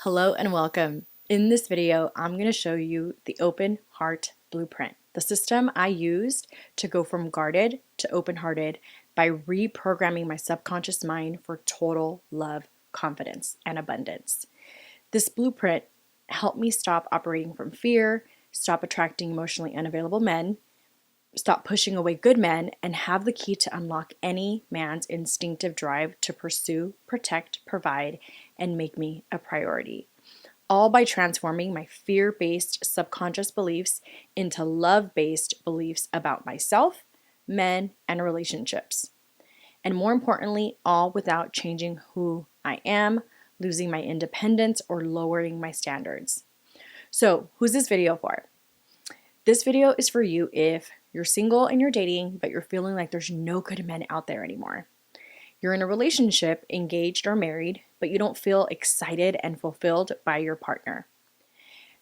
Hello and welcome. In this video, I'm going to show you the open heart blueprint, the system I used to go from guarded to open-hearted by reprogramming my subconscious mind for total love, confidence, and abundance. This blueprint helped me stop operating from fear, stop attracting emotionally unavailable men, stop pushing away good men, and have the key to unlock any man's instinctive drive to pursue, protect, provide, and make me a priority. All by transforming my fear-based subconscious beliefs into love-based beliefs about myself, men, and relationships. And more importantly, all without changing who I am, losing my independence, or lowering my standards. So, who's this video for? This video is for you if you're single and you're dating, but you're feeling like there's no good men out there anymore. You're in a relationship, engaged or married, but you don't feel excited and fulfilled by your partner.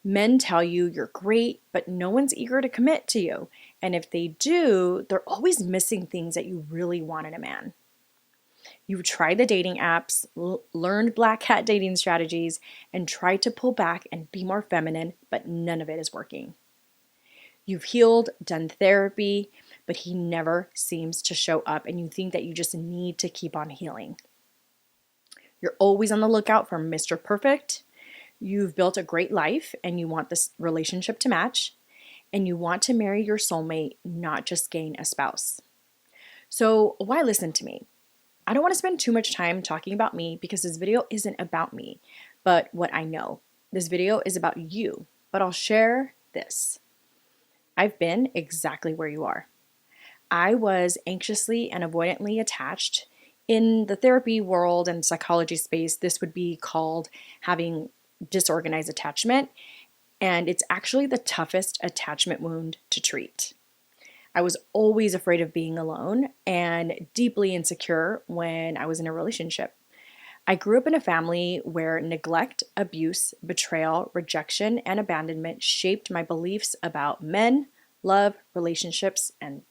Men tell you you're great, but no one's eager to commit to you. And if they do, they're always missing things that you really want in a man. You've tried the dating apps, learned black hat dating strategies, and tried to pull back and be more feminine, but none of it is working. You've healed, done therapy, but he never seems to show up, and you think that you just need to keep on healing. You're always on the lookout for Mr. Perfect. You've built a great life, and you want this relationship to match, and you want to marry your soulmate, not just gain a spouse. So why listen to me? I don't want to spend too much time talking about me because this video isn't about me, but what I know. This video is about you, but I'll share this. I've been exactly where you are. I was anxiously and avoidantly attached. In the therapy world and psychology space, this would be called having disorganized attachment, and it's actually the toughest attachment wound to treat. I was always afraid of being alone and deeply insecure when I was in a relationship. I grew up in a family where neglect, abuse, betrayal, rejection, and abandonment shaped my beliefs about men, love, relationships, and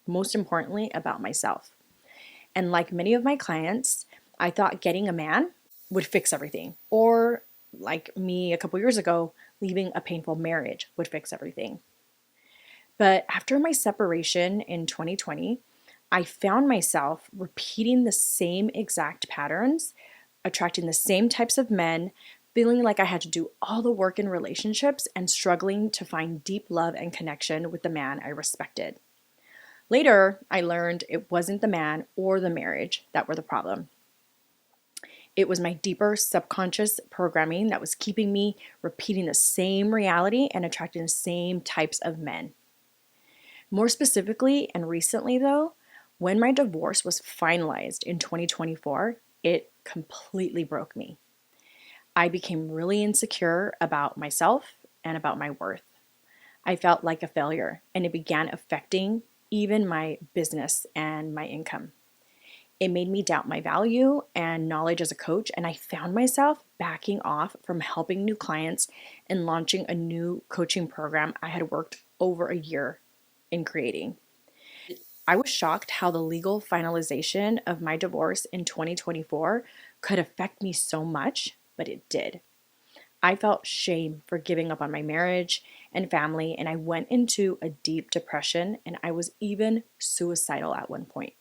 most importantly, about myself. And like many of my clients, I thought getting a man would fix everything. Or like me a couple years ago, leaving a painful marriage would fix everything. But after my separation in 2020, I found myself repeating the same exact patterns, attracting the same types of men, feeling like I had to do all the work in relationships and struggling to find deep love and connection with the man I respected. Later, I learned it wasn't the man or the marriage that were the problem. It was my deeper subconscious programming that was keeping me repeating the same reality and attracting the same types of men. More specifically and recently though, when my divorce was finalized in 2024, it completely broke me. I became really insecure about myself and about my worth. I felt like a failure, and it began affecting even my business and my income. It made me doubt my value and knowledge as a coach, and I found myself backing off from helping new clients and launching a new coaching program I had worked over a year in creating. I was shocked how the legal finalization of my divorce in 2024 could affect me so much, but it did. I felt shame for giving up on my marriage and family, and I went into a deep depression, and I was even suicidal at one point.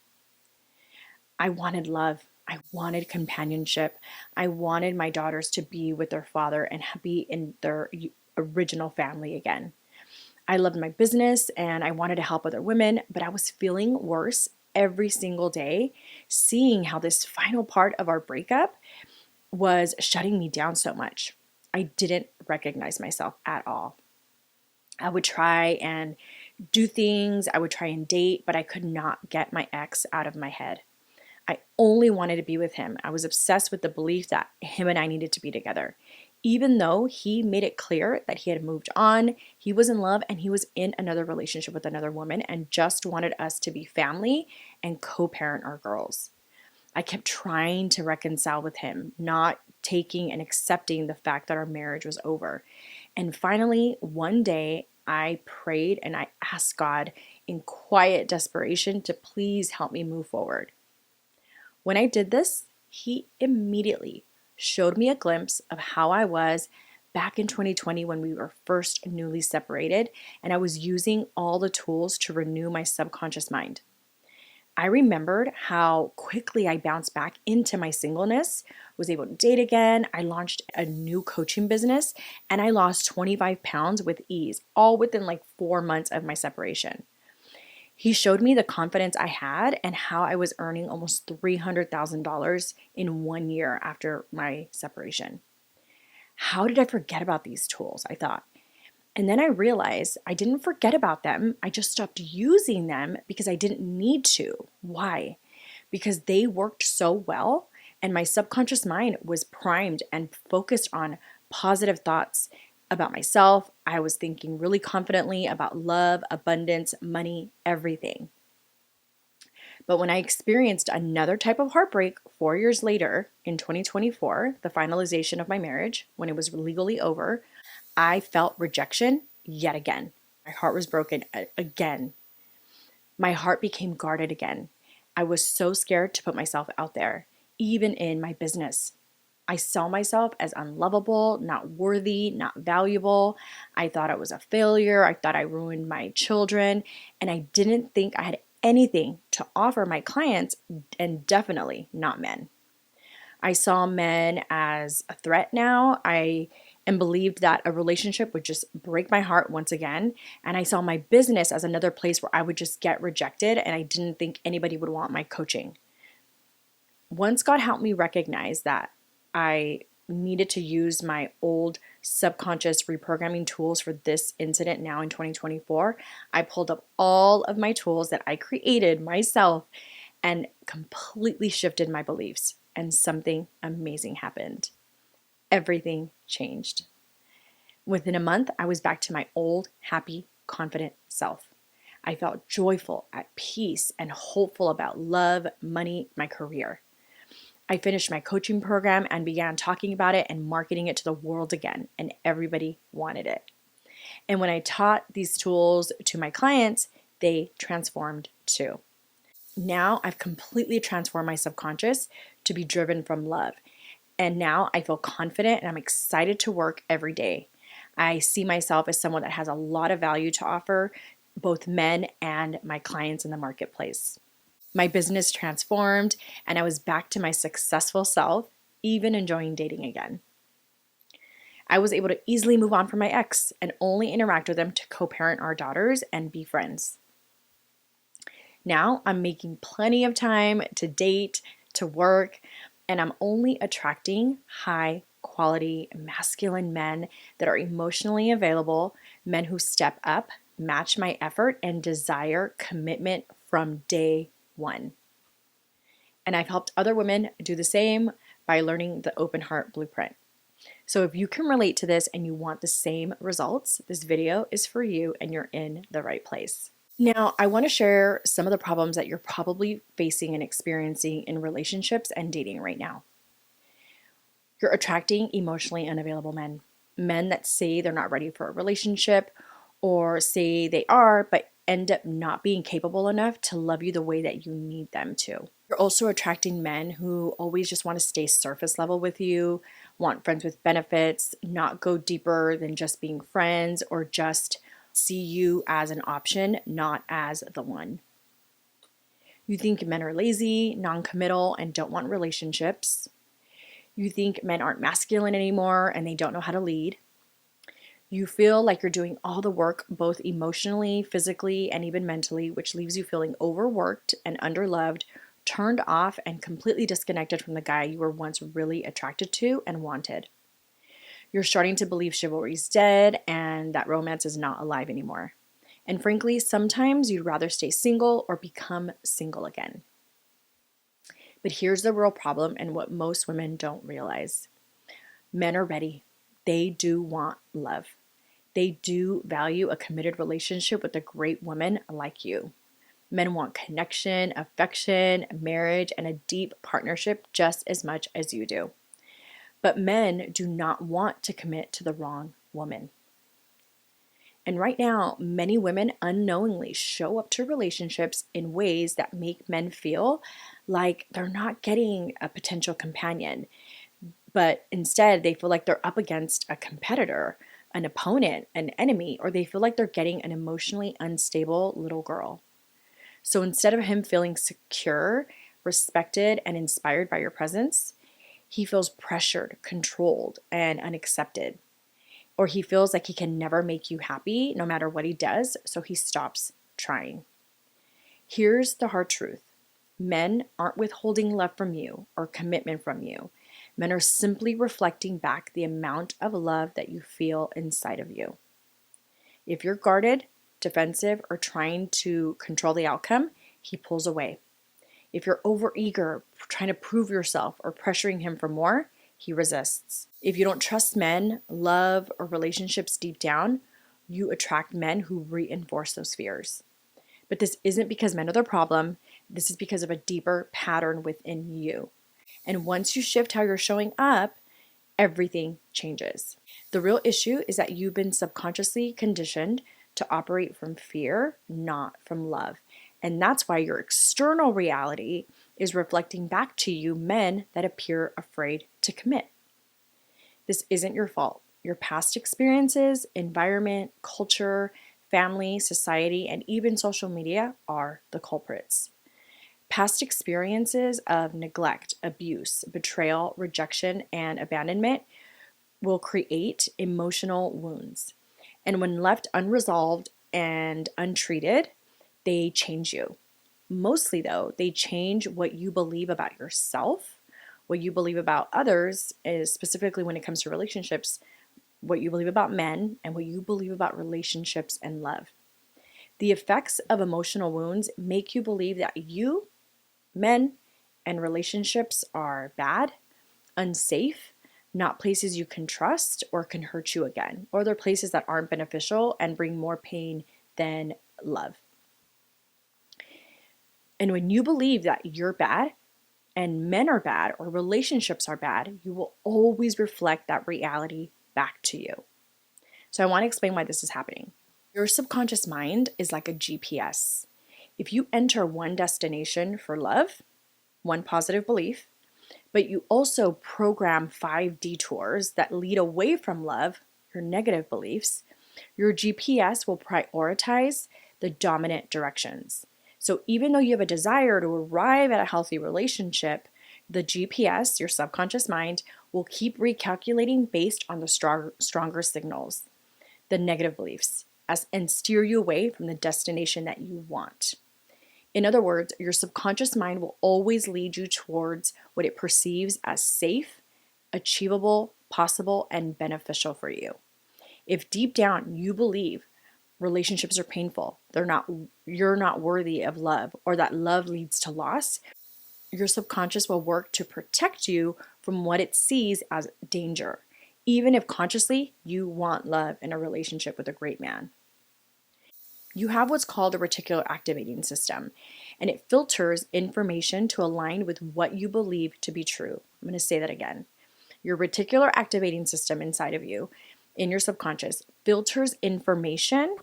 I wanted love. I wanted companionship. I wanted my daughters to be with their father and be in their original family again. I loved my business and I wanted to help other women, but I was feeling worse every single day, seeing how this final part of our breakup was shutting me down so much. I didn't recognize myself at all. I would try and do things, I would try and date, but I could not get my ex out of my head. I only wanted to be with him. I was obsessed with the belief that him and I needed to be together. Even though he made it clear that he had moved on, he was in love, and he was in another relationship with another woman and just wanted us to be family and co-parent our girls. I kept trying to reconcile with him, not taking and accepting the fact that our marriage was over. And finally, one day, I prayed and I asked God in quiet desperation to please help me move forward. When I did this, he immediately showed me a glimpse of how I was back in 2020 when we were first newly separated, and I was using all the tools to renew my subconscious mind. I remembered how quickly I bounced back into my singleness, was able to date again. I launched a new coaching business and I lost 25 pounds with ease, all within like 4 months of my separation. He showed me the confidence I had and how I was earning almost $300,000 in 1 year after my separation. How did I forget about these tools? I thought. And then I realized I didn't forget about them. I just stopped using them because I didn't need to. Why? Because they worked so well and my subconscious mind was primed and focused on positive thoughts about myself. I was thinking really confidently about love, abundance, money, everything. But when I experienced another type of heartbreak 4 years later in 2024, the finalization of my marriage, when it was legally over, I felt rejection yet again. My heart was broken again. My heart became guarded again. I was so scared to put myself out there, even in my business. I saw myself as unlovable, not worthy, not valuable. I thought I was a failure. I thought I ruined my children. And I didn't think I had anything to offer my clients, and definitely not men. I saw men as a threat now. I and believed that a relationship would just break my heart once again. And I saw my business as another place where I would just get rejected and I didn't think anybody would want my coaching. Once God helped me recognize that I needed to use my old subconscious reprogramming tools for this incident now in 2024, I pulled up all of my tools that I created myself and completely shifted my beliefs. And something amazing happened. Everything changed. Within a month, I was back to my old, happy, confident self. I felt joyful, at peace, and hopeful about love, money, my career. I finished my coaching program and began talking about it and marketing it to the world again, and everybody wanted it. And when I taught these tools to my clients, they transformed too. Now I've completely transformed my subconscious to be driven from love. And now I feel confident and I'm excited to work every day. I see myself as someone that has a lot of value to offer both men and my clients in the marketplace. My business transformed and I was back to my successful self, even enjoying dating again. I was able to easily move on from my ex and only interact with them to co-parent our daughters and be friends. Now I'm making plenty of time to date, to work, and I'm only attracting high quality masculine men that are emotionally available, men who step up, match my effort, and desire commitment from day one. And I've helped other women do the same by learning the Open Heart Blueprint. So if you can relate to this and you want the same results, this video is for you and you're in the right place. Now, I want to share some of the problems that you're probably facing and experiencing in relationships and dating right now. You're attracting emotionally unavailable men, men that say they're not ready for a relationship or say they are, but end up not being capable enough to love you the way that you need them to. You're also attracting men who always just want to stay surface level with you, want friends with benefits, not go deeper than just being friends, or just see you as an option, not as the one. You think men are lazy, non-committal, and don't want relationships. You think men aren't masculine anymore and they don't know how to lead. You feel like you're doing all the work, both emotionally, physically, and even mentally, which leaves you feeling overworked and underloved, turned off, and completely disconnected from the guy you were once really attracted to and wanted. You're starting to believe chivalry's dead and that romance is not alive anymore. And frankly, sometimes you'd rather stay single or become single again. But here's the real problem and what most women don't realize. Men are ready. They do want love. They do value a committed relationship with a great woman like you. Men want connection, affection, marriage, and a deep partnership just as much as you do. But men do not want to commit to the wrong woman. And right now, many women unknowingly show up to relationships in ways that make men feel like they're not getting a potential companion. But instead, they feel like they're up against a competitor, an opponent, an enemy, or they feel like they're getting an emotionally unstable little girl. So instead of him feeling secure, respected, and inspired by your presence, he feels pressured, controlled, and unaccepted. Or he feels like he can never make you happy no matter what he does, so he stops trying. Here's the hard truth: men aren't withholding love from you or commitment from you. Men are simply reflecting back the amount of love that you feel inside of you. If you're guarded, defensive, or trying to control the outcome, he pulls away. If you're overeager, trying to prove yourself, or pressuring him for more, he resists. If you don't trust men, love, or relationships deep down, you attract men who reinforce those fears. But this isn't because men are the problem. This is because of a deeper pattern within you. And once you shift how you're showing up, everything changes. The real issue is that you've been subconsciously conditioned to operate from fear, not from love. And that's why your external reality is reflecting back to you men that appear afraid to commit. This isn't your fault. Your past experiences, environment, culture, family, society, and even social media are the culprits. Past experiences of neglect, abuse, betrayal, rejection, and abandonment will create emotional wounds. And when left unresolved and untreated, they change you. Mostly, though, they change what you believe about yourself, what you believe about others, is specifically when it comes to relationships, what you believe about men, and what you believe about relationships and love. The effects of emotional wounds make you believe that you, men, and relationships are bad, unsafe, not places you can trust or can hurt you again, or they're places that aren't beneficial and bring more pain than love. And when you believe that you're bad and men are bad or relationships are bad, you will always reflect that reality back to you. So I want to explain why this is happening. Your subconscious mind is like a GPS. If you enter one destination for love, one positive belief, but you also program 5 detours that lead away from love, your negative beliefs, your GPS will prioritize the dominant directions. So even though you have a desire to arrive at a healthy relationship, the GPS, your subconscious mind, will keep recalculating based on the stronger signals, the negative beliefs, and steer you away from the destination that you want. In other words, your subconscious mind will always lead you towards what it perceives as safe, achievable, possible, and beneficial for you. If deep down you believe relationships are painful, you're not worthy of love, or that love leads to loss, your subconscious will work to protect you from what it sees as danger, even if consciously you want love in a relationship with a great man. You have what's called a reticular activating system, and it filters information to align with what you believe to be true. I'm going to say that again. Your reticular activating system inside of you, in your subconscious, filters information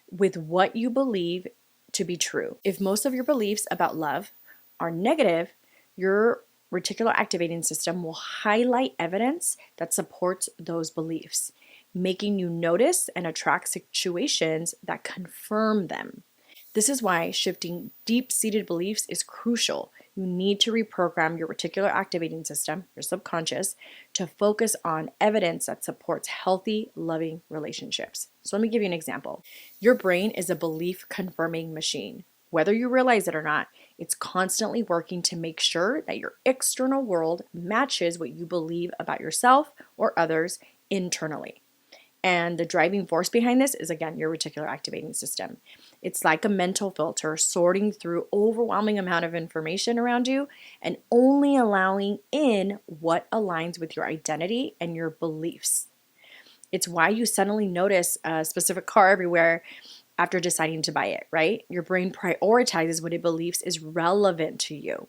with what you believe to be true. If most of your beliefs about love are negative, your reticular activating system will highlight evidence that supports those beliefs, making you notice and attract situations that confirm them. This is why shifting deep-seated beliefs is crucial. You need to reprogram your reticular activating system, your subconscious, to focus on evidence that supports healthy, loving relationships. So let me give you an example. Your brain is a belief-confirming machine. Whether you realize it or not, it's constantly working to make sure that your external world matches what you believe about yourself or others internally. And the driving force behind this is, again, your reticular activating system. It's like a mental filter sorting through overwhelming amount of information around you and only allowing in what aligns with your identity and your beliefs. It's why you suddenly notice a specific car everywhere after deciding to buy it, right? Your brain prioritizes what it believes is relevant to you.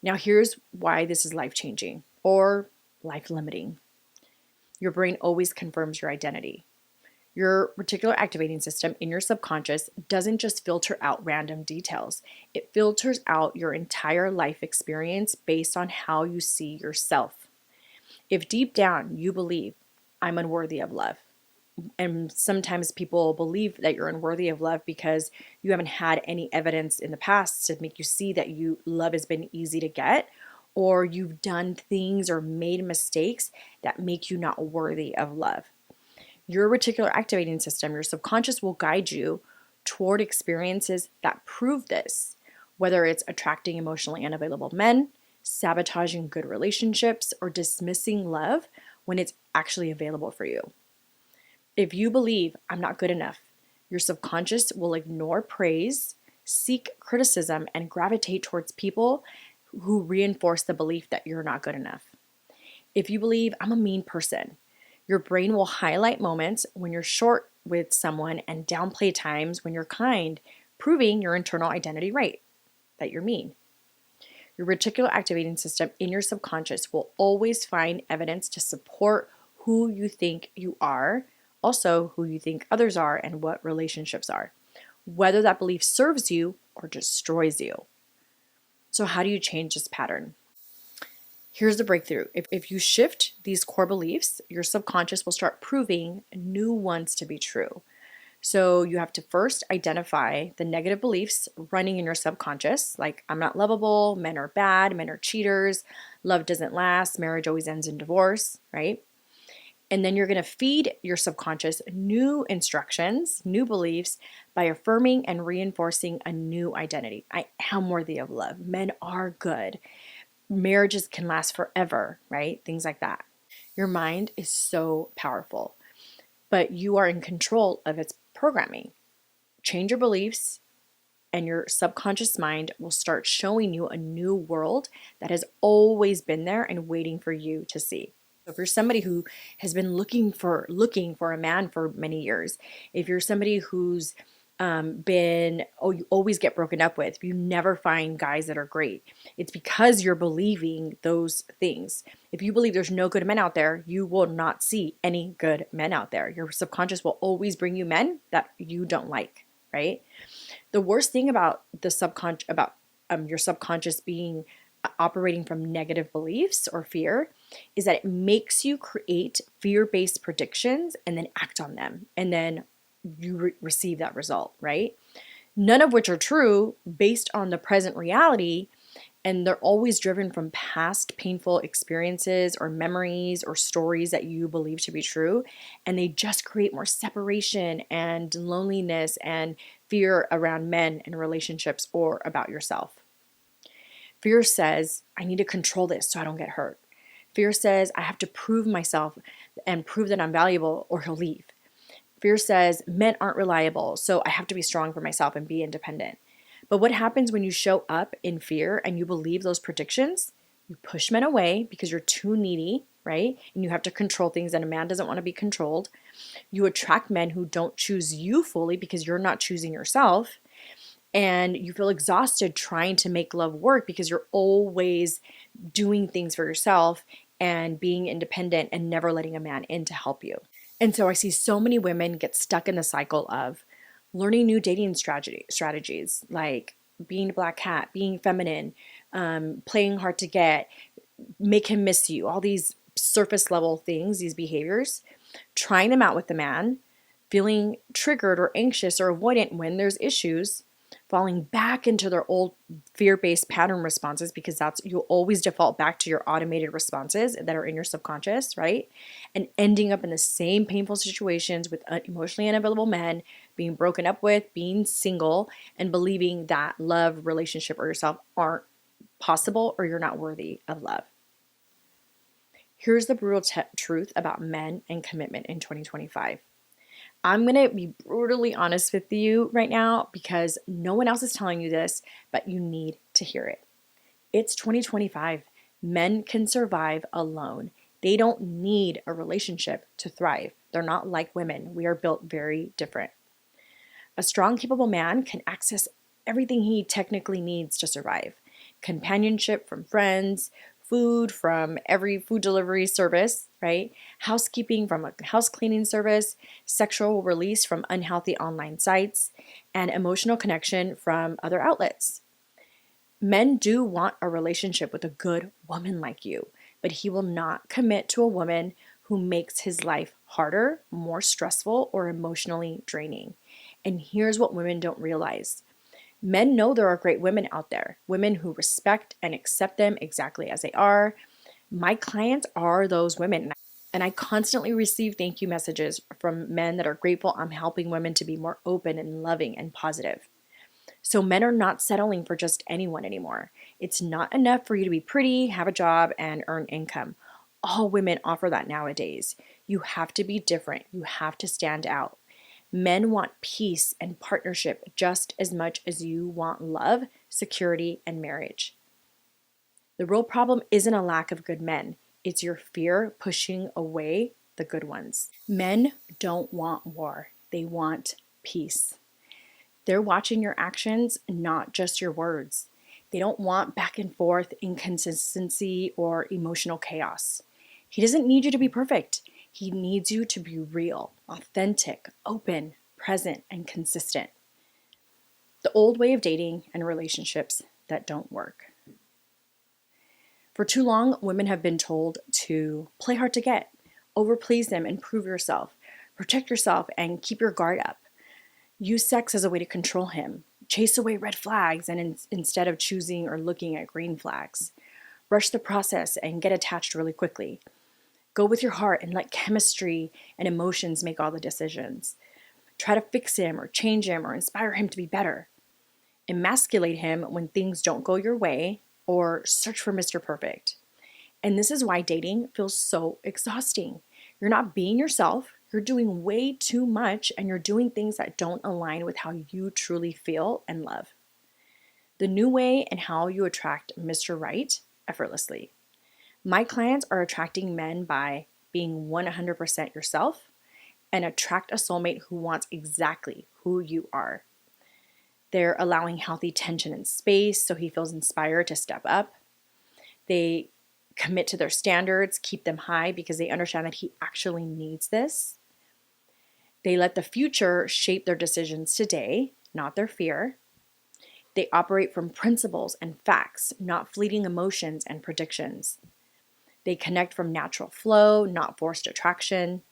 Now, here's why this is life-changing or life-limiting. Your brain always confirms your identity. Your reticular activating system in your subconscious doesn't just filter out random details. It filters out your entire life experience based on how you see yourself. If deep down you believe I'm unworthy of love, and sometimes people believe that you're unworthy of love because you haven't had any evidence in the past to make you see that love has been easy to get, or you've done things or made mistakes that make you not worthy of love. Your reticular activating system, your subconscious, will guide you toward experiences that prove this, whether it's attracting emotionally unavailable men, sabotaging good relationships, or dismissing love when it's actually available for you. If you believe I'm not good enough, your subconscious will ignore praise, seek criticism, and gravitate towards people who reinforce the belief that you're not good enough. If you believe I'm a mean person, your brain will highlight moments when you're short with someone and downplay times when you're kind, proving your internal identity right, that you're mean. Your reticular activating system in your subconscious will always find evidence to support who you think you are, also who you think others are, and what relationships are, whether that belief serves you or destroys you. So, how do you change this pattern? Here's the breakthrough. If you shift these core beliefs, your subconscious will start proving new ones to be true. So you have to first identify the negative beliefs running in your subconscious, like I'm not lovable, men are bad, men are cheaters, love doesn't last, marriage always ends in divorce, right? And then you're going to feed your subconscious new instructions, new beliefs by affirming and reinforcing a new identity. I am worthy of love. Men are good. Marriages can last forever, right? Things like that. Your mind is so powerful, but you are in control of its programming. Change your beliefs, and your subconscious mind will start showing you a new world that has always been there and waiting for you to see. So if you're somebody who has been looking for a man for many years, if you're somebody who's you always get broken up with, you never find guys that are great, it's because you're believing those things. If you believe there's no good men out there, you will not see any good men out there. Your subconscious will always bring you men that you don't like, right? The worst thing about your subconscious being operating from negative beliefs or fear is that it makes you create fear-based predictions and then act on them, and then you receive that result, right? None of which are true based on the present reality, and they're always driven from past painful experiences or memories or stories that you believe to be true, and they just create more separation and loneliness and fear around men and relationships or about yourself. Fear says, I need to control this so I don't get hurt. Fear says, I have to prove myself and prove that I'm valuable or he'll leave. Fear says, men aren't reliable, so I have to be strong for myself and be independent. But what happens when you show up in fear and you believe those predictions? You push men away because you're too needy, right? And you have to control things, and a man doesn't want to be controlled. You attract men who don't choose you fully because you're not choosing yourself. And you feel exhausted trying to make love work because you're always doing things for yourself and being independent and never letting a man in to help you. And so I see so many women get stuck in the cycle of learning new dating strategies like being a black cat, being feminine, playing hard to get, make him miss you, all these surface level things, these behaviors, trying them out with the man, feeling triggered or anxious or avoidant when there's issues, falling back into their old fear-based pattern responses because you'll always default back to your automated responses that are in your subconscious, right? And ending up in the same painful situations with emotionally unavailable men, being broken up with, being single, and believing that love, relationship, or yourself aren't possible or you're not worthy of love. Here's the brutal truth about men and commitment in 2025. I'm going to be brutally honest with you right now because no one else is telling you this, but you need to hear it. It's 2025. Men can survive alone. They don't need a relationship to thrive. They're not like women. We are built very different. A strong, capable man can access everything he technically needs to survive. Companionship from friends, food from every food delivery service, right? Housekeeping from a house cleaning service, sexual release from unhealthy online sites, and emotional connection from other outlets. Men do want a relationship with a good woman like you. but he will not commit to a woman who makes his life harder, more stressful, or emotionally draining. And here's what women don't realize: men know there are great women out there, women who respect and accept them exactly as they are. My clients are those women. And I constantly receive thank you messages from men that are grateful I'm helping women to be more open and loving and positive. So men are not settling for just anyone anymore. It's not enough for you to be pretty, have a job, and earn income. All women offer that nowadays. You have to be different. You have to stand out. Men want peace and partnership just as much as you want love, security, and marriage. The real problem isn't a lack of good men. It's your fear pushing away the good ones. Men don't want war. They want peace. They're watching your actions, not just your words. They don't want back and forth inconsistency or emotional chaos. He doesn't need you to be perfect. He needs you to be real, authentic, open, present, and consistent. The old way of dating and relationships that don't work. For too long, women have been told to play hard to get, overplease them and prove yourself, protect yourself and keep your guard up. Use sex as a way to control him. Chase away red flags and instead of choosing or looking at green flags. Rush the process and get attached really quickly. Go with your heart and let chemistry and emotions make all the decisions. Try to fix him or change him or inspire him to be better. Emasculate him when things don't go your way, or search for Mr. Perfect. And this is why dating feels so exhausting. You're not being yourself, you're doing way too much, and you're doing things that don't align with how you truly feel and love. The new way and how you attract Mr. Right effortlessly. My clients are attracting men by being 100% yourself and attract a soulmate who wants exactly who you are. They're allowing healthy tension and space so he feels inspired to step up. They commit to their standards, keep them high because they understand that he actually needs this. They let the future shape their decisions today, not their fear. They operate from principles and facts, not fleeting emotions and predictions. They connect from natural flow, not forced attraction.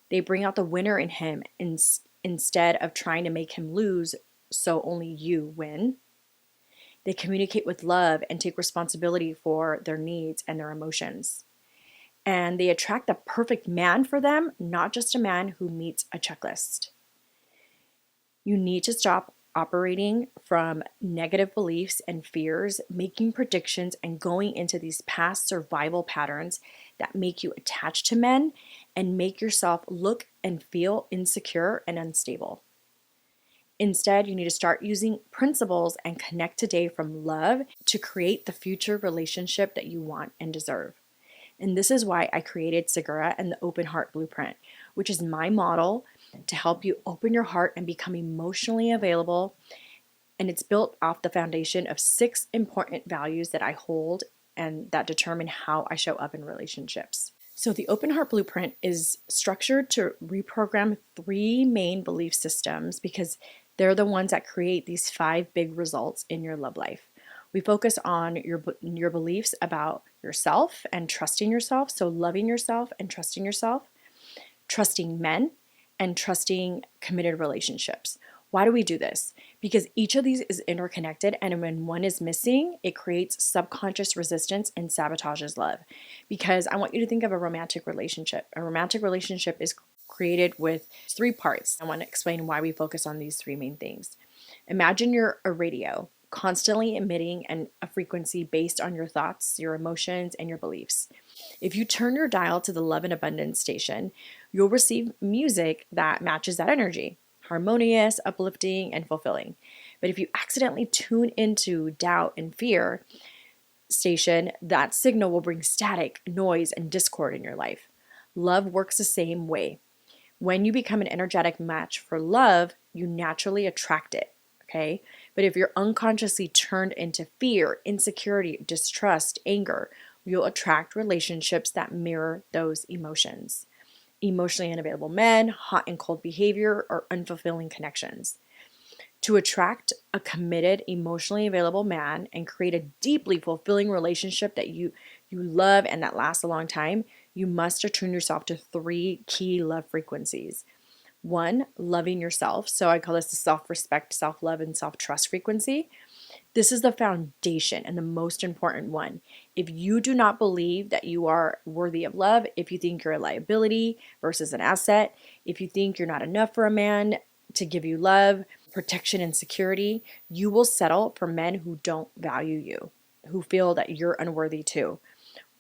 They bring out the winner in him instead of trying to make him lose so only you win. They communicate with love and take responsibility for their needs and their emotions. And they attract the perfect man for them, not just a man who meets a checklist. You need to stop operating from negative beliefs and fears, making predictions, and going into these past survival patterns that make you attached to men and make yourself look and feel insecure and unstable. Instead, you need to start using principles and connect today from love to create the future relationship that you want and deserve. And this is why I created Segura and the Open Heart Blueprint, which is my model to help you open your heart and become emotionally available. And it's built off the foundation of 6 important values that I hold and that determine how I show up in relationships. So the Open Heart Blueprint is structured to reprogram 3 main belief systems because they're the ones that create these 5 big results in your love life. We focus on your beliefs about yourself and trusting yourself, so loving yourself and trusting men, and trusting committed relationships. Why do we do this? Because each of these is interconnected, and when one is missing, it creates subconscious resistance and sabotages love. Because I want you to think of a romantic relationship. A romantic relationship is created with 3 parts. I want to explain why we focus on these 3 main things. Imagine you're a radio, constantly emitting a frequency based on your thoughts, your emotions, and your beliefs. If you turn your dial to the love and abundance station, you'll receive music that matches that energy, harmonious, uplifting, and fulfilling. But if you accidentally tune into doubt and fear station, that signal will bring static, noise, and discord in your life. Love works the same way. When you become an energetic match for love, you naturally attract it, okay? But if you're unconsciously turned into fear, insecurity, distrust, anger, you'll attract relationships that mirror those emotions. Emotionally unavailable men, hot and cold behavior, or unfulfilling connections. To attract a committed, emotionally available man and create a deeply fulfilling relationship that you you love and that lasts a long time, you must attune yourself to three key love frequencies. One, loving yourself. So I call this the self-respect, self-love, and self-trust frequency. This is the foundation and the most important one. If you do not believe that you are worthy of love, if you think you're a liability versus an asset, if you think you're not enough for a man to give you love, protection, and security, you will settle for men who don't value you, who feel that you're unworthy too.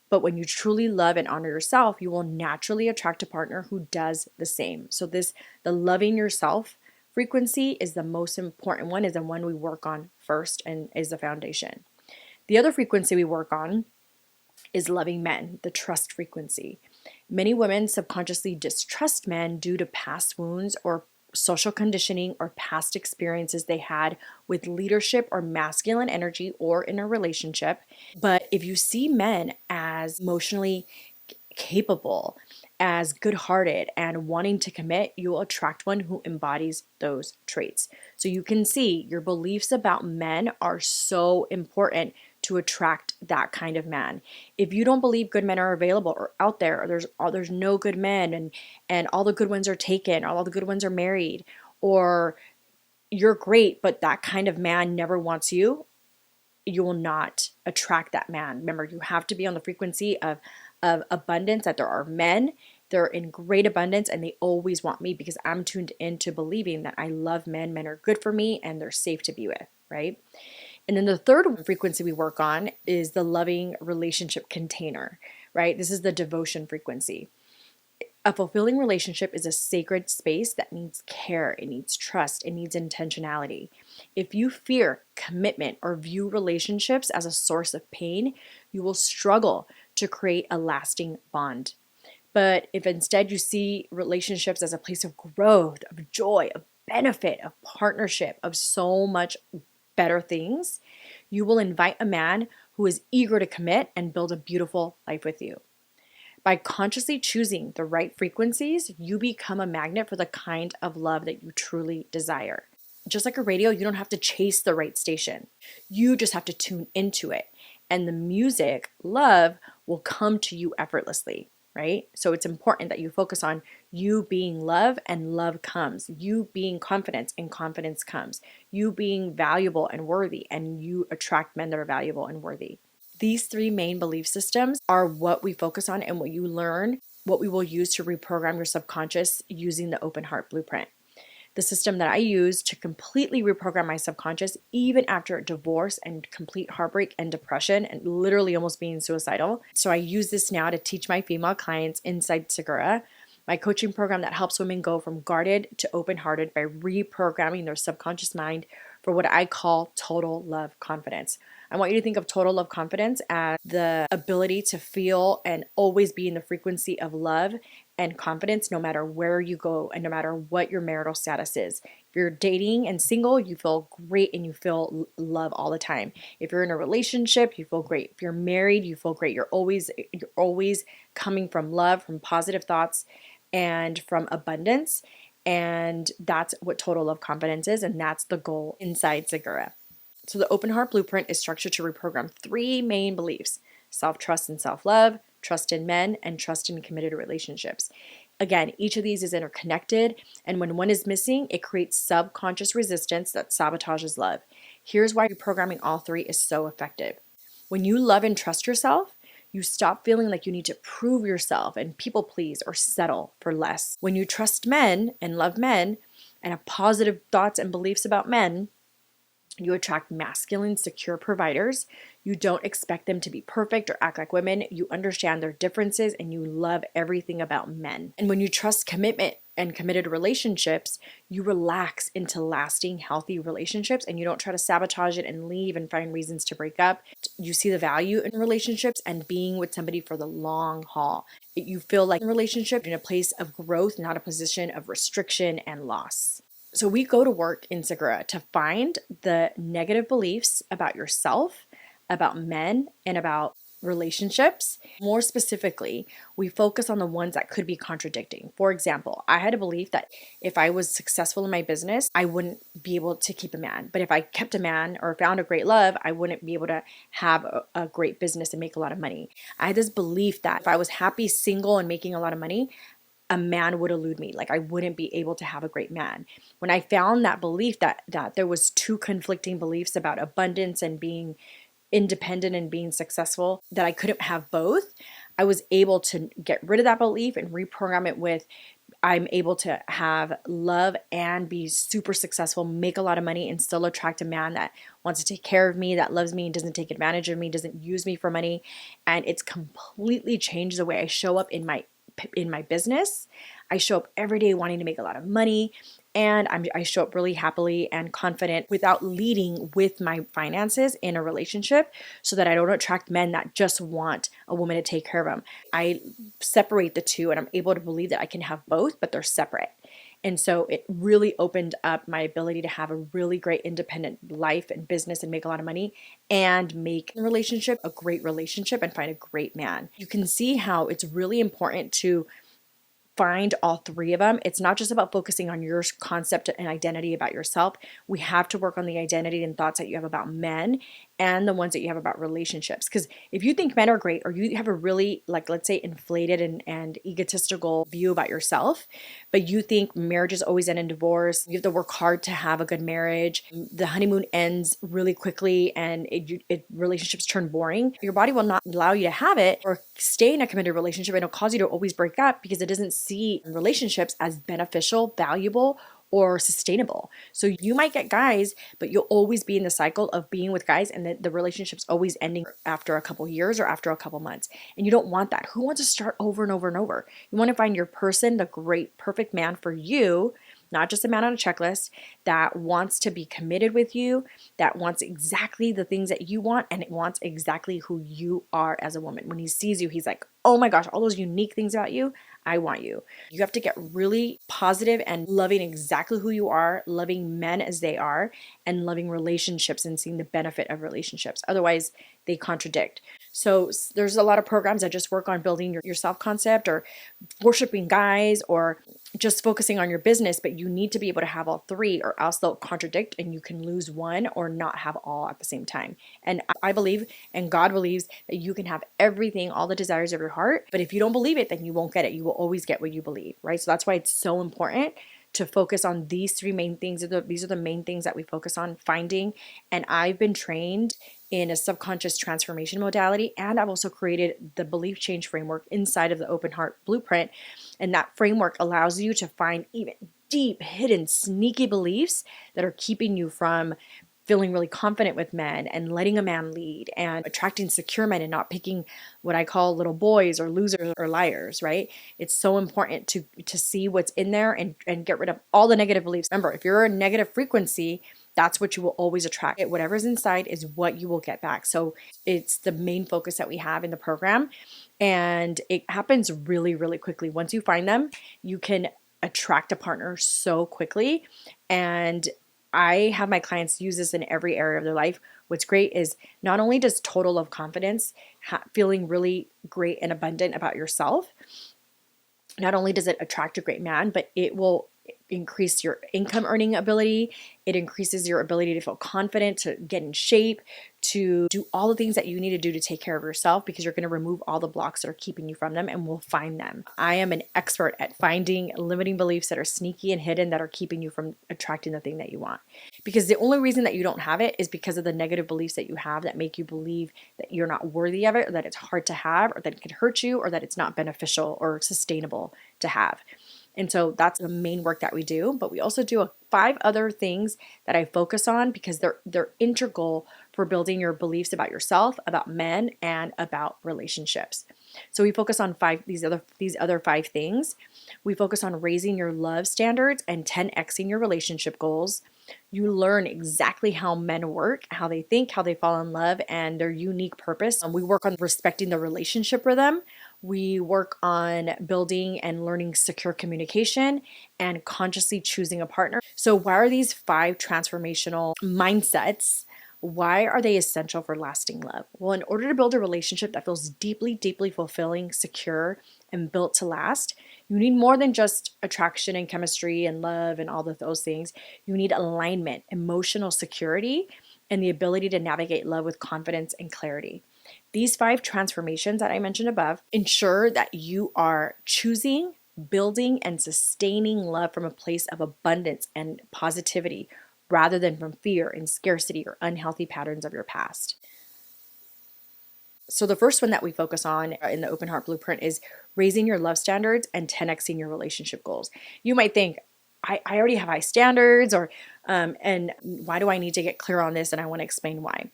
But when you truly love and honor yourself, you will naturally attract a partner who does the same. So the loving yourself frequency is the most important one, is the one we work on first and is the foundation. The other frequency we work on is loving men, the trust frequency. Many women subconsciously distrust men due to past wounds or social conditioning or past experiences they had with leadership or masculine energy or in a relationship. But if you see men as emotionally capable, as good-hearted and wanting to commit, you will attract one who embodies those traits. So you can see your beliefs about men are so important to attract that kind of man. If you don't believe good men are available or out there, or there's no good men and all the good ones are taken, or all the good ones are married, or you're great, but that kind of man never wants you, you will not attract that man. Remember, you have to be on the frequency of abundance, that there are men, they're in great abundance, and they always want me because I'm tuned into believing that I love men. Men are good for me and they're safe to be with, right? And then the third frequency we work on is the loving relationship container, right? This is the devotion frequency. A fulfilling relationship is a sacred space that needs care, it needs trust, it needs intentionality. If you fear commitment or view relationships as a source of pain, you will struggle to create a lasting bond. But if instead you see relationships as a place of growth, of joy, of benefit, of partnership, of so much better things, you will invite a man who is eager to commit and build a beautiful life with you. By consciously choosing the right frequencies, you become a magnet for the kind of love that you truly desire. Just like a radio, you don't have to chase the right station. You just have to tune into it. And the music, love, will come to you effortlessly, right? So it's important that you focus on you being love and love comes. You being confidence and confidence comes. You being valuable and worthy, and you attract men that are valuable and worthy. These three main belief systems are what we focus on and what you learn, what we will use to reprogram your subconscious using the open heart blueprint. The system that I use to completely reprogram my subconscious, even after divorce and complete heartbreak and depression and literally almost being suicidal. So I use this now to teach my female clients inside Segura, my coaching program that helps women go from guarded to open-hearted by reprogramming their subconscious mind for what I call total love confidence. I want you to think of total love confidence as the ability to feel and always be in the frequency of love and confidence no matter where you go and no matter what your marital status is. If you're dating and single, you feel great and you feel love all the time. If you're in a relationship, you feel great. If you're married, you feel great. You're always coming from love, from positive thoughts, and from abundance. And that's what total love confidence is, and that's the goal inside Segura. So the open heart blueprint is structured to reprogram three main beliefs: self-trust and self-love, trust in men, and trust in committed relationships. Again, each of these is interconnected, and when one is missing, it creates subconscious resistance that sabotages love. Here's why reprogramming all three is so effective. When you love and trust yourself, you stop feeling like you need to prove yourself and people please or settle for less. When you trust men and love men and have positive thoughts and beliefs about men, you attract masculine, secure providers. You don't expect them to be perfect or act like women. You understand their differences and you love everything about men. And when you trust commitment and committed relationships, you relax into lasting, healthy relationships and you don't try to sabotage it and leave and find reasons to break up. You see the value in relationships and being with somebody for the long haul. You feel like a relationship in a place of growth, not a position of restriction and loss. So we go to work in Segura to find the negative beliefs about yourself, about men, and about relationships. More specifically, we focus on the ones that could be contradicting. For example, I had a belief that if I was successful in my business, I wouldn't be able to keep a man. But if I kept a man or found a great love, I wouldn't be able to have a great business and make a lot of money. I had this belief that if I was happy single and making a lot of money, a man would elude me. Like I wouldn't be able to have a great man. When I found that belief that there was two conflicting beliefs about abundance and being independent and being successful, that I couldn't have both, I was able to get rid of that belief and reprogram it with I'm able to have love and be super successful, make a lot of money, and still attract a man that wants to take care of me, that loves me, and doesn't take advantage of me, doesn't use me for money. And it's completely changed the way I show up in my business. I show up every day wanting to make a lot of money, and I show up really happily and confident without leading with my finances in a relationship, so that I don't attract men that just want a woman to take care of them. I separate the two, and I'm able to believe that I can have both, but they're separate. And so it really opened up my ability to have a really great independent life and business and make a lot of money and make a relationship a great relationship and find a great man. You can see how it's really important to find all three of them. It's not just about focusing on your concept and identity about yourself. We have to work on the identity and thoughts that you have about men and the ones that you have about relationships. Because if you think men are great, or you have a really, like, let's say, inflated and egotistical view about yourself, but you think marriages always end in divorce, you have to work hard to have a good marriage, the honeymoon ends really quickly, and relationships turn boring, your body will not allow you to have it or stay in a committed relationship, and it'll cause you to always break up because it doesn't see relationships as beneficial, valuable, or sustainable. So you might get guys, but you'll always be in the cycle of being with guys, and the relationship's always ending after a couple years or after a couple months. And you don't want that. Who wants to start over and over and over? You want to find your person, the great, perfect man for you, not just a man on a checklist, that wants to be committed with you, that wants exactly the things that you want, and it wants exactly who you are as a woman. When he sees you, he's like, oh my gosh, all those unique things about you, I want you. You have to get really positive and loving exactly who you are, loving men as they are, and loving relationships and seeing the benefit of relationships. Otherwise, they contradict. So there's a lot of programs that just work on building your self-concept, or worshiping guys, or just focusing on your business, but you need to be able to have all three, or else they'll contradict and you can lose one or not have all at the same time. And I believe, and God believes, that you can have everything, all the desires of your heart, but if you don't believe it, then you won't get it. You will always get what you believe, right? So that's why it's so important to focus on these three main things. These are the main things that we focus on finding. And I've been trained in a subconscious transformation modality, and I've also created the belief change framework inside of the Open Heart Blueprint. And that framework allows you to find even deep, hidden, sneaky beliefs that are keeping you from feeling really confident with men and letting a man lead and attracting secure men and not picking what I call little boys or losers or liars, right? It's so important to see what's in there and get rid of all the negative beliefs. Remember, if you're a negative frequency, that's what you will always attract. Whatever's inside is what you will get back. So it's the main focus that we have in the program. And it happens really, really quickly. Once you find them, you can attract a partner so quickly. And I have my clients use this in every area of their life. What's great is not only does total love confidence, feeling really great and abundant about yourself, not only does it attract a great man, but it will increase your income earning ability. It increases your ability to feel confident, to get in shape, to do all the things that you need to do to take care of yourself, because you're going to remove all the blocks that are keeping you from them, and we'll find them. I am an expert at finding limiting beliefs that are sneaky and hidden that are keeping you from attracting the thing that you want. Because the only reason that you don't have it is because of the negative beliefs that you have that make you believe that you're not worthy of it, or that it's hard to have, or that it could hurt you, or that it's not beneficial or sustainable to have. And so that's the main work that we do. But we also do 5 other things that I focus on because they're integral for building your beliefs about yourself, about men, and about relationships. So we focus on these other 5 things. We focus on raising your love standards and 10xing your relationship goals. You learn exactly how men work, how they think, how they fall in love, and their unique purpose. We work on respecting the relationship rhythm. We work on building and learning secure communication and consciously choosing a partner. So why are these 5 transformational mindsets? Why are they essential for lasting love? Well, in order to build a relationship that feels deeply, deeply fulfilling, secure, and built to last, you need more than just attraction and chemistry and love and all of those things. You need alignment, emotional security, and the ability to navigate love with confidence and clarity. These 5 transformations that I mentioned above ensure that you are choosing, building, and sustaining love from a place of abundance and positivity rather than from fear and scarcity or unhealthy patterns of your past. So, the first one that we focus on in the Open Heart Blueprint is raising your love standards and 10xing your relationship goals. You might think, I already have high standards, or and why do I need to get clear on this? And I want to explain why.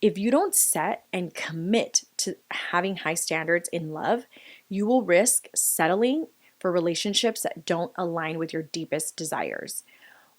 If you don't set and commit to having high standards in love, you will risk settling for relationships that don't align with your deepest desires.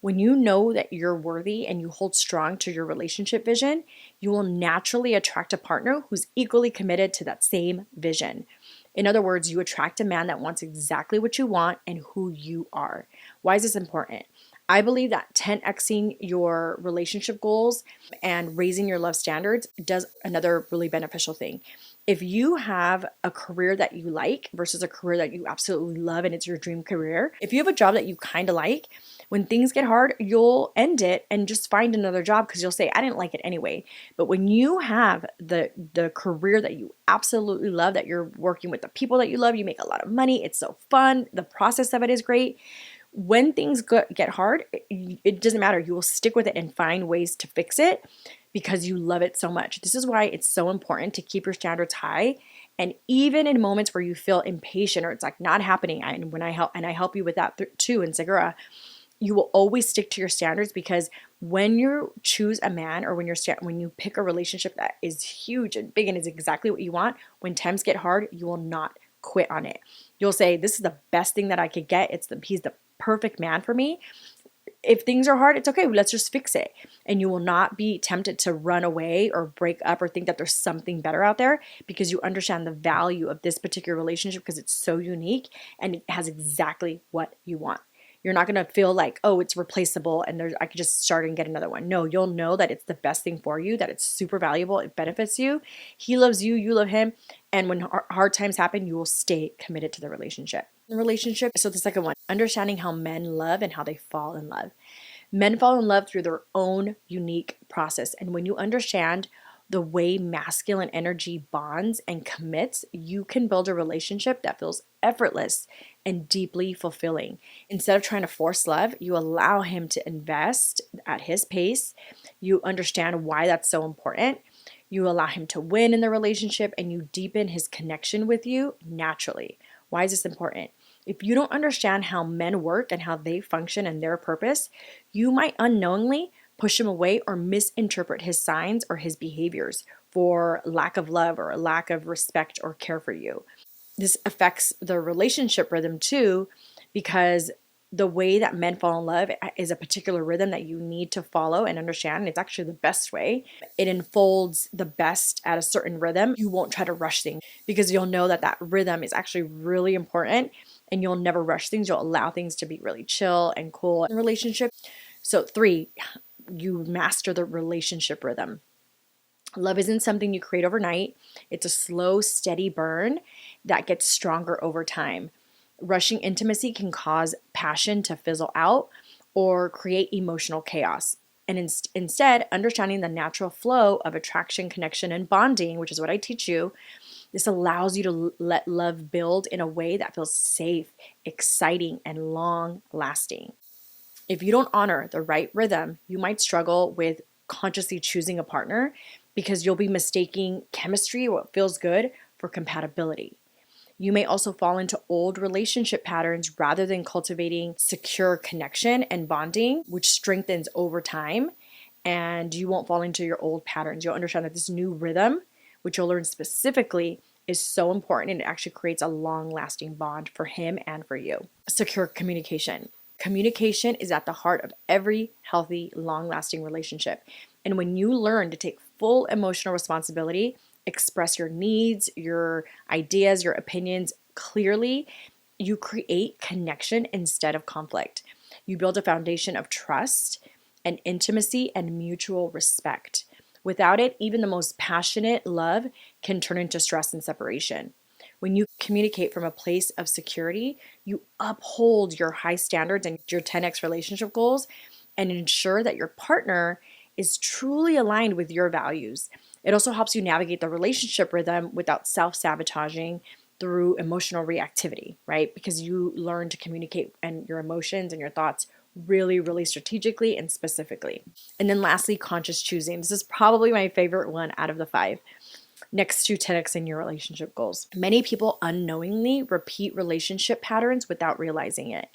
When you know that you're worthy and you hold strong to your relationship vision, you will naturally attract a partner who's equally committed to that same vision. In other words, you attract a man that wants exactly what you want and who you are. Why is this important? I believe that 10xing your relationship goals and raising your love standards does another really beneficial thing. If you have a career that you like versus a career that you absolutely love and it's your dream career, if you have a job that you kind of like, when things get hard, you'll end it and just find another job because you'll say, I didn't like it anyway. But when you have the career that you absolutely love, that you're working with the people that you love, you make a lot of money, it's so fun, the process of it is great. When things get hard, it doesn't matter. You will stick with it and find ways to fix it because you love it so much. This is why it's so important to keep your standards high. And even in moments where you feel impatient or it's like not happening, and when I help you with that too in Segura, you will always stick to your standards, because when you choose a man, or when you pick a relationship that is huge and big and is exactly what you want, when times get hard, you will not quit on it. You'll say, this is the best thing that I could get. He's the perfect man for me. If things are hard, it's okay. Let's just fix it. And you will not be tempted to run away or break up or think that there's something better out there, because you understand the value of this particular relationship because it's so unique and it has exactly what you want. You're not going to feel like, oh, it's replaceable and I could just start and get another one. No, you'll know that it's the best thing for you, that it's super valuable, it benefits you. He loves you, you love him. And when hard times happen, you will stay committed to the relationship. So the second one, understanding how men love and how they fall in love. Men fall in love through their own unique process. And when you understand the way masculine energy bonds and commits, you can build a relationship that feels effortless and deeply fulfilling. Instead of trying to force love, you allow him to invest at his pace. You understand why that's so important. You allow him to win in the relationship, and you deepen his connection with you naturally. Why is this important? If you don't understand how men work and how they function and their purpose, you might unknowingly push him away or misinterpret his signs or his behaviors for lack of love or a lack of respect or care for you. This affects the relationship rhythm too, because the way that men fall in love is a particular rhythm that you need to follow and understand. And it's actually the best way. It unfolds the best at a certain rhythm. You won't try to rush things because you'll know that that rhythm is actually really important, and you'll never rush things. You'll allow things to be really chill and cool in a relationship. So 3, you master the relationship rhythm. Love isn't something you create overnight. It's a slow, steady burn that gets stronger over time. Rushing intimacy can cause passion to fizzle out or create emotional chaos. And instead, understanding the natural flow of attraction, connection, and bonding, which is what I teach you, this allows you to let love build in a way that feels safe, exciting, and long lasting. If you don't honor the right rhythm, you might struggle with consciously choosing a partner because you'll be mistaking chemistry, what feels good, for compatibility. You may also fall into old relationship patterns rather than cultivating secure connection and bonding, which strengthens over time. And you won't fall into your old patterns. You'll understand that this new rhythm, which you'll learn specifically, is so important, and it actually creates a long-lasting bond for him and for you. Secure communication. Communication is at the heart of every healthy, long-lasting relationship. And when you learn to take full emotional responsibility, express your needs, your ideas, your opinions clearly, you create connection instead of conflict. You build a foundation of trust and intimacy and mutual respect. Without it, even the most passionate love can turn into stress and separation. When you communicate from a place of security, you uphold your high standards and your 10x relationship goals and ensure that your partner is truly aligned with your values. It also helps you navigate the relationship rhythm without self sabotaging through emotional reactivity, right? Because you learn to communicate and your emotions and your thoughts really, really strategically and specifically. And then lastly, conscious choosing. This is probably my favorite one out of the five, next to 10x in your relationship goals. Many people unknowingly repeat relationship patterns without realizing it.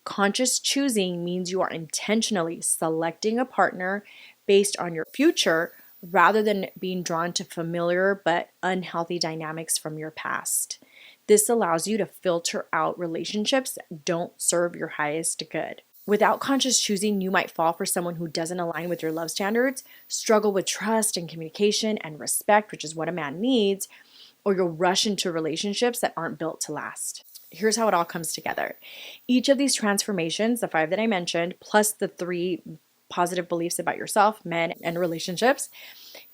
Conscious choosing means you are intentionally selecting a partner based on your future rather than being drawn to familiar but unhealthy dynamics from your past. This allows you to filter out relationships that don't serve your highest good. Without conscious choosing, you might fall for someone who doesn't align with your love standards, struggle with trust and communication and respect, which is what a man needs, or you'll rush into relationships that aren't built to last. Here's how it all comes together. Each of these transformations, the five that I mentioned, plus the three positive beliefs about yourself, men, and relationships,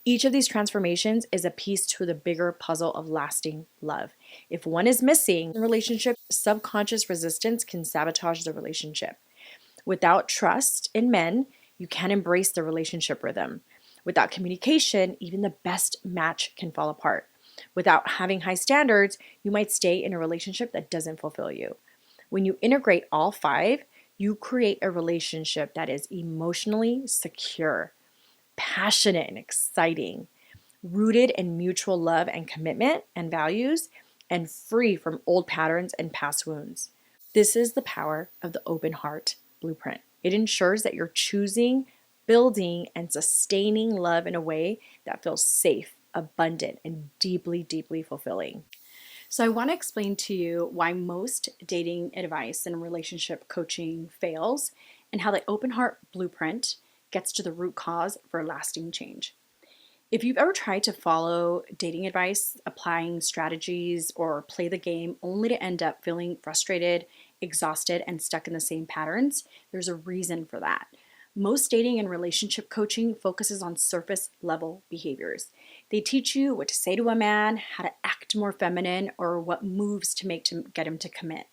each of these transformations is a piece to the bigger puzzle of lasting love. If one is missing in a relationship, subconscious resistance can sabotage the relationship. Without trust in men, you can't embrace the relationship rhythm. Without communication, even the best match can fall apart. Without having high standards, you might stay in a relationship that doesn't fulfill you. When you integrate all five, you create a relationship that is emotionally secure, passionate and exciting, rooted in mutual love and commitment and values, and free from old patterns and past wounds. This is the power of the open heart blueprint. It ensures that you're choosing, building, and sustaining love in a way that feels safe, abundant, and deeply, deeply fulfilling. So, I want to explain to you why most dating advice and relationship coaching fails and how the open heart blueprint gets to the root cause for lasting change. If you've ever tried to follow dating advice, applying strategies, or play the game only to end up feeling frustrated, exhausted, and stuck in the same patterns, there's a reason for that. Most dating and relationship coaching focuses on surface level behaviors. They teach you what to say to a man, how to act more feminine, or what moves to make to get him to commit.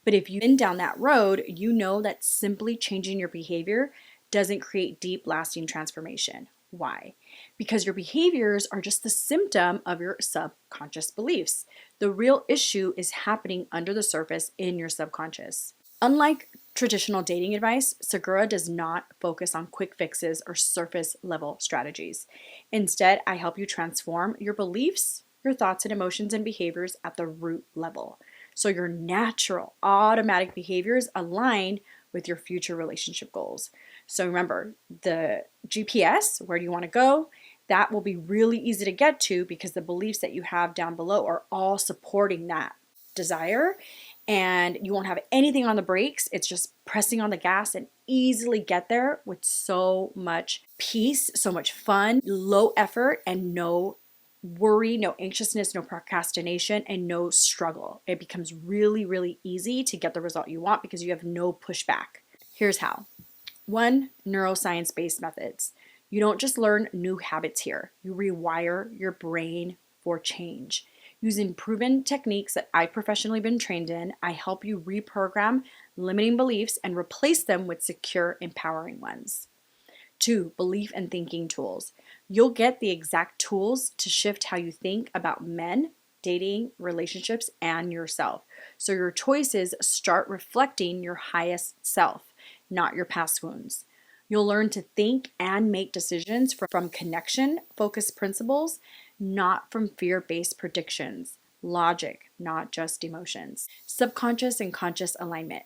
But if you've been down that road, you know that simply changing your behavior doesn't create deep, lasting transformation. Why? Because your behaviors are just the symptom of your subconscious beliefs. The real issue is happening under the surface in your subconscious. Unlike traditional dating advice, Segura does not focus on quick fixes or surface level strategies. Instead, I help you transform your beliefs, your thoughts and emotions and behaviors at the root level. So your natural, automatic behaviors align with your future relationship goals. So remember, the GPS, where do you want to go? That will be really easy to get to because the beliefs that you have down below are all supporting that desire, and you won't have anything on the brakes. It's just pressing on the gas and easily get there with so much peace, so much fun, low effort, and no worry, no anxiousness, no procrastination, and no struggle. It becomes really, really easy to get the result you want because you have no pushback. Here's how. One, neuroscience-based methods. You don't just learn new habits here. You rewire your brain for change. Using proven techniques that I've professionally been trained in, I help you reprogram limiting beliefs and replace them with secure, empowering ones. Two, belief and thinking tools. You'll get the exact tools to shift how you think about men, dating, relationships, and yourself. So your choices start reflecting your highest self, not your past wounds. You'll learn to think and make decisions from connection-focused principles, not from fear-based predictions. Logic, not just emotions. Subconscious and conscious alignment.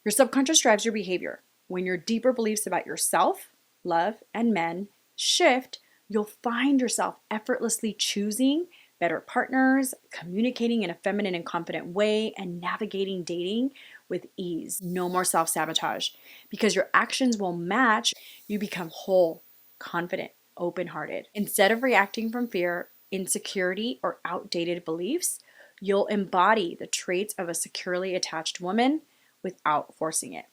Your subconscious drives your behavior. When your deeper beliefs about yourself, love, and men shift, you'll find yourself effortlessly choosing better partners, communicating in a feminine and confident way, and navigating dating with ease. No more self-sabotage. Because your actions will match, you become whole, confident, open-hearted. Instead of reacting from fear, insecurity, or outdated beliefs, you'll embody the traits of a securely attached woman without forcing it.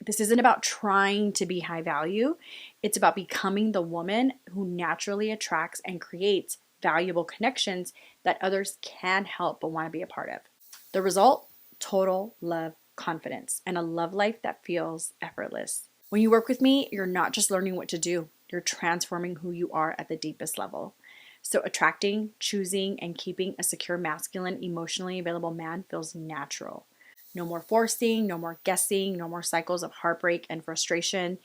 This isn't about trying to be high value. It's about becoming the woman who naturally attracts and creates valuable connections that others can help but want to be a part of. The result? Total love confidence and a love life that feels effortless. When you work with me, you're not just learning what to do, you're transforming who you are at the deepest level. So, attracting, choosing, and keeping a secure, masculine, emotionally available man feels natural. No more forcing, no more guessing, no more cycles of heartbreak and frustration.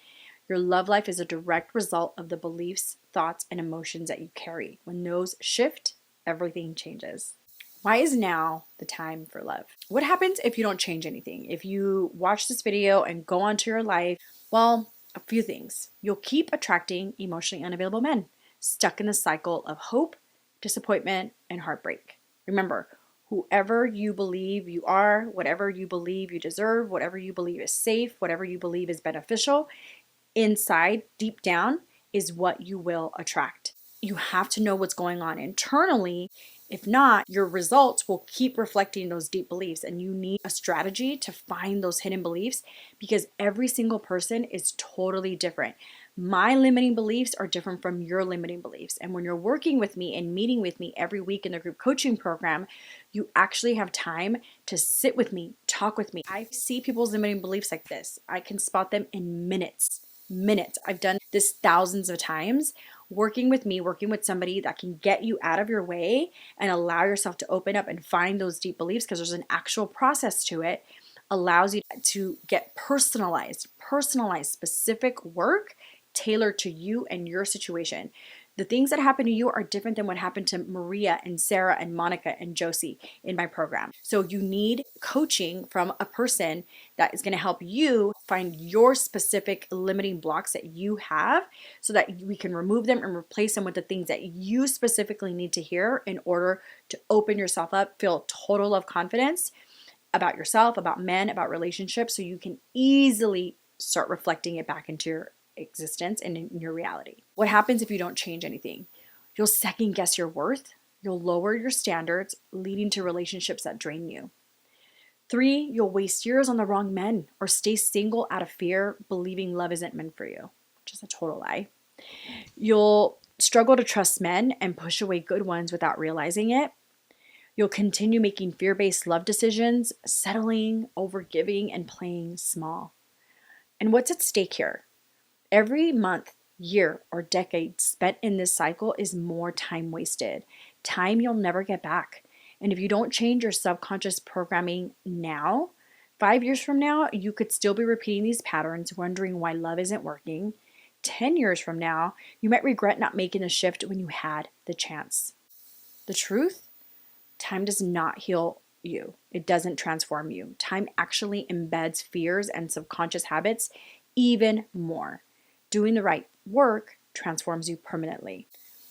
Your love life is a direct result of the beliefs, thoughts, and emotions that you carry. When those shift, everything changes. Why is now the time for love? What happens if you don't change anything? If you watch this video and go on to your life, well, a few things. You'll keep attracting emotionally unavailable men, stuck in the cycle of hope, disappointment, and heartbreak. Remember, whoever you believe you are, whatever you believe you deserve, whatever you believe is safe, whatever you believe is beneficial, inside, deep down, is what you will attract. You have to know what's going on internally. If not, your results will keep reflecting those deep beliefs, and you need a strategy to find those hidden beliefs because every single person is totally different. My limiting beliefs are different from your limiting beliefs. And when you're working with me and meeting with me every week in the group coaching program, you actually have time to sit with me, talk with me. I see people's limiting beliefs like this. I can spot them in minutes. I've done this thousands of times. Working with me, working with somebody that can get you out of your way and allow yourself to open up and find those deep beliefs because there's an actual process to it, allows you to get personalized, specific work tailored to you and your situation. The things that happen to you are different than what happened to Maria and Sarah and Monica and Josie in my program. So you need coaching from a person that is going to help you find your specific limiting blocks that you have so that we can remove them and replace them with the things that you specifically need to hear in order to open yourself up, feel total love confidence about yourself, about men, about relationships, so you can easily start reflecting it back into your existence and in your reality. What happens if you don't change anything? You'll second guess your worth. You'll lower your standards, leading to relationships that drain you. 3, you'll waste years on the wrong men or stay single out of fear, believing love isn't meant for you, which is a total lie. You'll struggle to trust men and push away good ones without realizing it. You'll continue making fear-based love decisions, settling, overgiving, and playing small. And what's at stake here? Every month, year, or decade spent in this cycle is more time wasted, time you'll never get back. And if you don't change your subconscious programming now, 5 years from now, you could still be repeating these patterns, wondering why love isn't working. 10 years from now, you might regret not making the shift when you had the chance. The truth? Time does not heal you. It doesn't transform you. Time actually embeds fears and subconscious habits even more. Doing the right work transforms you permanently.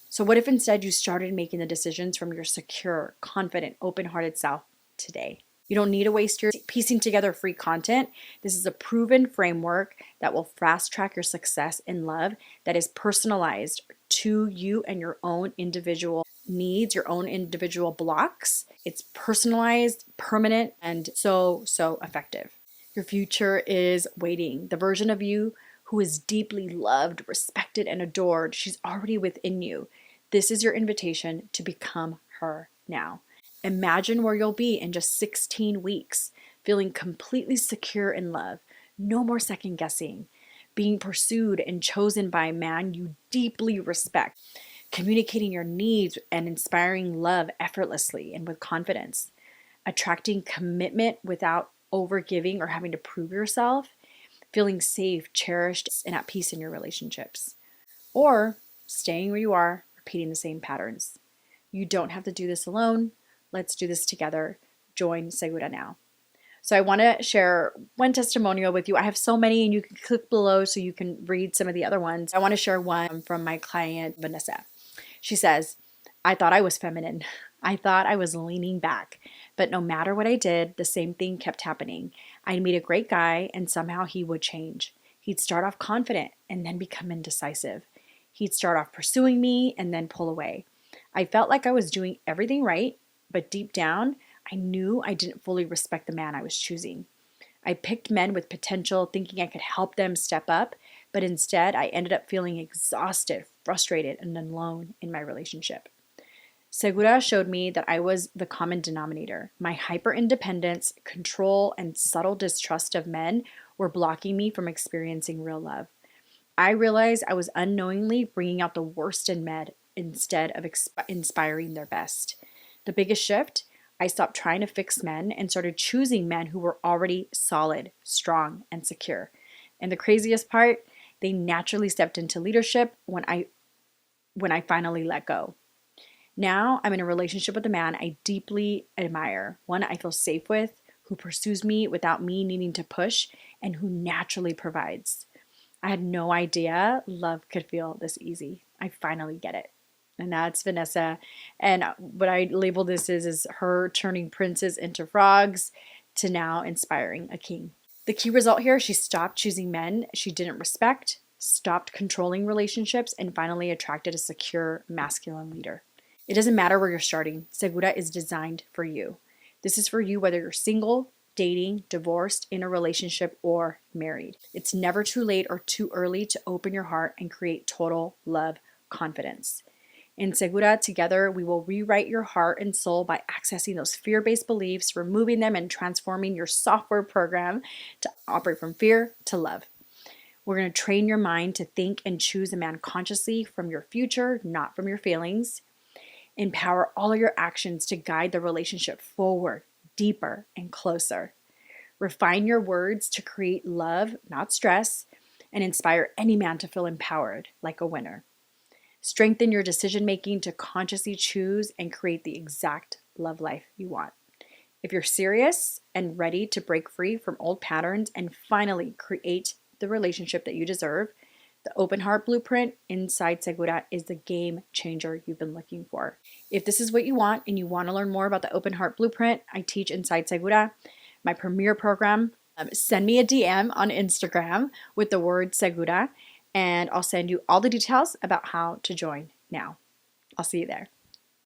So what if instead you started making the decisions from your secure, confident, open-hearted self today? You don't need to waste your piecing together free content. This is a proven framework that will fast track your success in love that is personalized to you and your own individual needs, your own individual blocks. It's personalized, permanent, and so effective. Your future is waiting. The version of you who is deeply loved, respected, and adored, she's already within you. This is your invitation to become her now. Imagine where you'll be in just 16 weeks, feeling completely secure in love, no more second guessing, being pursued and chosen by a man you deeply respect, communicating your needs and inspiring love effortlessly and with confidence, attracting commitment without overgiving or having to prove yourself, feeling safe, cherished, and at peace in your relationships, or staying where you are, repeating the same patterns. You don't have to do this alone. Let's do this together. Join Segura now. So I want to share one testimonial with you. I have so many, and you can click below so you can read some of the other ones. I want to share one from my client, Vanessa. She says, I thought I was feminine. I thought I was leaning back, but no matter what I did, the same thing kept happening. I'd meet a great guy and somehow he would change. He'd start off confident and then become indecisive. He'd start off pursuing me and then pull away. I felt like I was doing everything right, but deep down, I knew I didn't fully respect the man I was choosing. I picked men with potential, thinking I could help them step up, but instead I ended up feeling exhausted, frustrated, and alone in my relationship. Segura showed me that I was the common denominator. My hyper independence, control, and subtle distrust of men were blocking me from experiencing real love. I realized I was unknowingly bringing out the worst in men instead of inspiring their best. The biggest shift, I stopped trying to fix men and started choosing men who were already solid, strong, and secure. And the craziest part, they naturally stepped into leadership when I finally let go. Now I'm in a relationship with a man I deeply admire, one I feel safe with, who pursues me without me needing to push, and who naturally provides. I had no idea love could feel this easy. I finally get it. And that's Vanessa. And what I label this is her turning princes into frogs to now inspiring a king. The key result here, she stopped choosing men she didn't respect, stopped controlling relationships, and finally attracted a secure masculine leader. It doesn't matter where you're starting. Segura is designed for you. This is for you whether you're single, dating, divorced, in a relationship, or married. It's never too late or too early to open your heart and create total love confidence. In Segura, together, we will rewrite your heart and soul by accessing those fear-based beliefs, removing them, and transforming your software program to operate from fear to love. We're going to train your mind to think and choose a man consciously from your future, not from your feelings. Empower all of your actions to guide the relationship forward, deeper, and closer. Refine your words to create love, not stress, and inspire any man to feel empowered like a winner. Strengthen your decision making to consciously choose and create the exact love life you want. If you're serious and ready to break free from old patterns and finally create the relationship that you deserve, the Open Heart Blueprint inside Segura is the game changer you've been looking for. If this is what you want and you want to learn more about the Open Heart Blueprint I teach inside Segura, my premier program, send me a DM on Instagram with the word Segura, and I'll send you all the details about how to join now. I'll see you there.